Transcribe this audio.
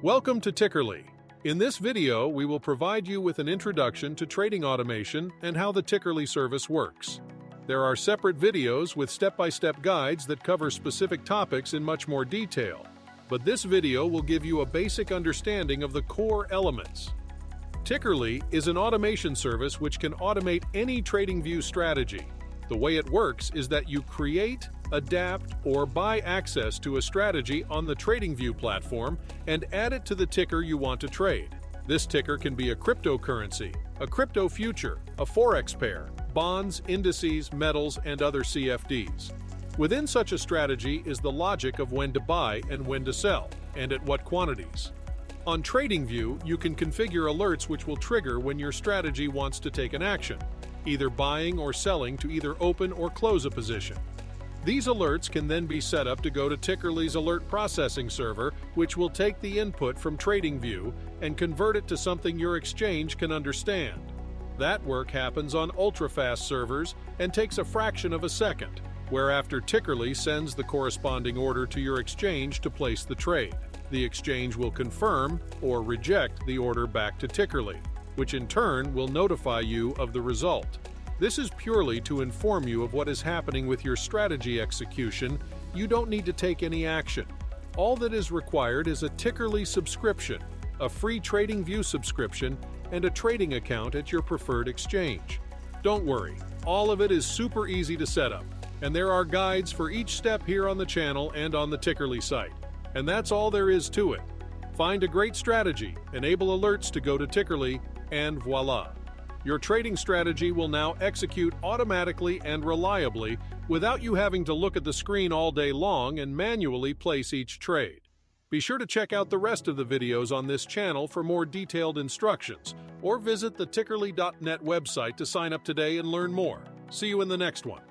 Welcome to Tickerly. In this video, we will provide you with an introduction to trading automation and how the Tickerly service works. There are separate videos with step-by-step guides that cover specific topics in much more detail, but this video will give you a basic understanding of the core elements. Tickerly is an automation service which can automate any TradingView strategy. The way it works is that you create, adapt, or buy access to a strategy on the TradingView platform and add it to the ticker you want to trade. This ticker can be a cryptocurrency, a crypto future, a forex pair, bonds, indices, metals, and other CFDs. Within such a strategy is the logic of when to buy and when to sell, and at what quantities. On TradingView, you can configure alerts which will trigger when your strategy wants to take an action, either buying or selling to either open or close a position. These alerts can then be set up to go to Tickerly's alert processing server, which will take the input from TradingView and convert it to something your exchange can understand. That work happens on ultra-fast servers and takes a fraction of a second, whereafter Tickerly sends the corresponding order to your exchange to place the trade. The exchange will confirm or reject the order back to Tickerly, which in turn will notify you of the result. This is purely to inform you of what is happening with your strategy execution. You don't need to take any action. All that is required is a Tickerly subscription, a free TradingView subscription, and a trading account at your preferred exchange. Don't worry, all of it is super easy to set up, and there are guides for each step here on the channel and on the Tickerly site. And that's all there is to it. Find a great strategy, enable alerts to go to Tickerly, and voila! Your trading strategy will now execute automatically and reliably without you having to look at the screen all day long and manually place each trade. Be sure to check out the rest of the videos on this channel for more detailed instructions, or visit the Tickerly.net website to sign up today and learn more. See you in the next one.